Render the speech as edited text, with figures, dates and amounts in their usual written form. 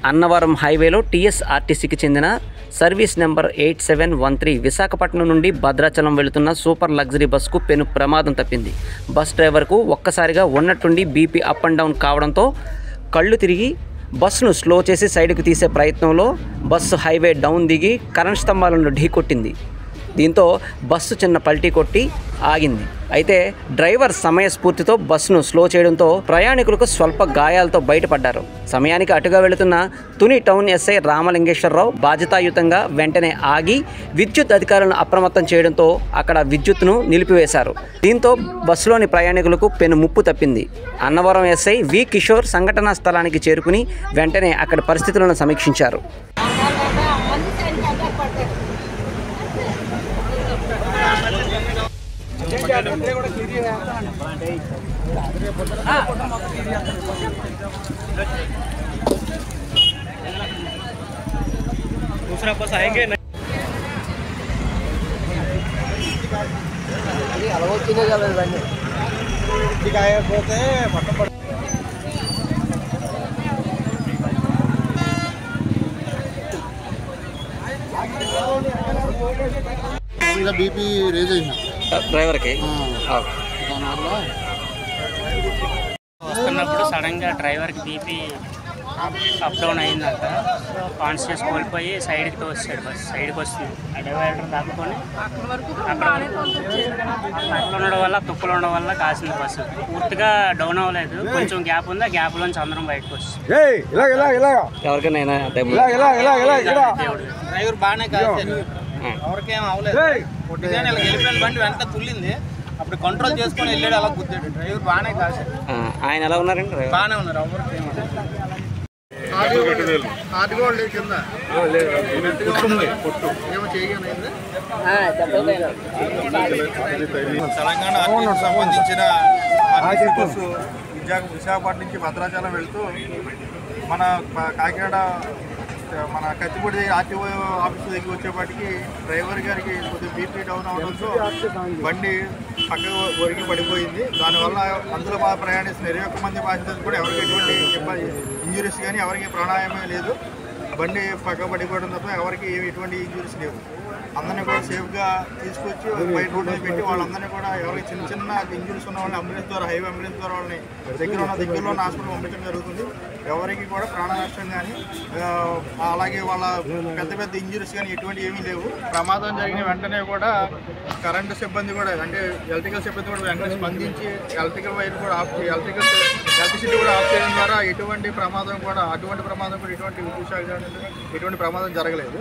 అన్నవరం హైవేలో టీఎస్ఆర్టీసీకి చెందిన service number 8713 Visakhapatnam నుండి భద్రాచలం వెళుతున్న సూపర్ లగ్జరీ బస్సుకు పెను ప్రమాదం తప్పింది. బస్ డ్రైవర్కు ఒక్కసారిగా ఉన్నట్టుండి బీపీ అప్ అండ్ డౌన్ కావడంతో కళ్ళు తిరిగి బస్సును స్లో చేసి సైడ్కు తీసే ప్రయత్నంలో బస్సు హైవే డౌన్ దిగి కరెంట్ స్తంభాలను ఢీకొట్టింది. దీంతో బస్సు చిన్న పల్టీ కొట్టి ఆగింది. అయితే డ్రైవర్ సమయస్ఫూర్తితో బస్సును స్లో చేయడంతో ప్రయాణికులకు స్వల్ప గాయాలతో బయటపడ్డారు. సమయానికి అటుగా వెళుతున్న తుని టౌన్ ఎస్ఐ రామలింగేశ్వరరావు బాధ్యతాయుతంగా వెంటనే ఆగి విద్యుత్ అధికారులను అప్రమత్తం చేయడంతో అక్కడ విద్యుత్తును నిలిపివేశారు. దీంతో బస్సులోని ప్రయాణికులకు పెను ముప్పు తప్పింది. అన్నవరం ఎస్ఐ వి కిషోర్ సంఘటనా స్థలానికి చేరుకుని వెంటనే అక్కడి పరిస్థితులను సమీక్షించారు. दूसरा बस आएंगे नहीं बीपी रेज డ్రైవర్ కి వస్తున్నప్పుడు సడన్గా డ్రైవర్కి బీపీ అప్ డౌన్ అయిందంట. కాన్షియస్ కోల్పోయి సైడ్కి తోస్తాడు. బస్ సైడ్కి వస్తుంది. ఆ డివైడర్ దాక్కుని అక్కడ ఉండడం వల్ల తుప్పులు ఉండడం వల్ల కాసింది. బస్సు పూర్తిగా డౌన్ అవ్వలేదు. కొంచెం గ్యాప్ ఉంది. ఆ గ్యాప్లోంచి అందరం బయటకు వస్తుంది. ఎవరికైనా డ్రైవర్ బాగానే కాదు, ఎవరికేం అవ్వలేదు. కొట్టిగానే ఇలా వెళ్ళిపోయిన బండి వెంట తుల్లింది. అప్పుడు కంట్రోల్ చేసుకొని వెళ్ళాడు, అలా గుద్దాడు. డ్రైవర్ బాగానే కాదు. ఆయన ఎలా ఉన్నారండి? బాగానే ఉన్నారు. ఎవరికి తెలంగాణ సంబంధించిన బస్సు విశాఖపట్నం నుంచి భద్రాచలం వెళ్తూ మన కాకినాడ మన కత్తిపూడి ఆర్టీఓ ఆఫీస్ దగ్గర వచ్చేపాటికి డ్రైవర్ గారికి కొద్దిగా బీపీ డౌన్ అవడంతో బండి పక్కకు ఒరిగి పడిపోయింది. దానివల్ల అందులో ప్రయాణిస్తున్న 21 మంది ప్యాసింజర్స్ కూడా ఎవరికి ఎటువంటి ఇంజురీస్ కానీ ఎవరికి ప్రాణాయామే లేదు. బండి పక్క పడిపోవడం తప్ప ఎవరికి ఎటువంటి ఇంజురీస్ లేవు. అందరినీ కూడా సేఫ్గా తీసుకొచ్చి బయట రోడ్ మీద పెట్టి వాళ్ళందరినీ కూడా ఎవరికి చిన్న చిన్న ఇంజురీస్ ఉన్న వాళ్ళని అంబులెన్స్ ద్వారా హైవే అంబులెన్స్ ద్వారా వాళ్ళని దగ్గరలో ఉన్న హాస్పిటల్ పంపించడం జరుగుతుంది. ఎవరికి కూడా ప్రాణ నష్టం కానీ అలాగే వాళ్ళ పెద్ద ఇంజురీస్ కానీ ఎటువంటి ఏమీ లేవు. ప్రమాదం జరిగిన వెంటనే కూడా కరెంటు సిబ్బంది కూడా అంటే ఎలక్ట్రికల్ సిబ్బంది కూడా వెంటనే స్పందించి ఎలక్ట్రికల్ వైర్ కూడా ఎలక్ట్రిసిటీ కూడా ఆఫ్ చేయడం ద్వారా ఎటువంటి ప్రమాదం కూడా ఎటువంటి విద్యుత్ శాఖ ఎటువంటి ప్రమాదం జరగలేదు.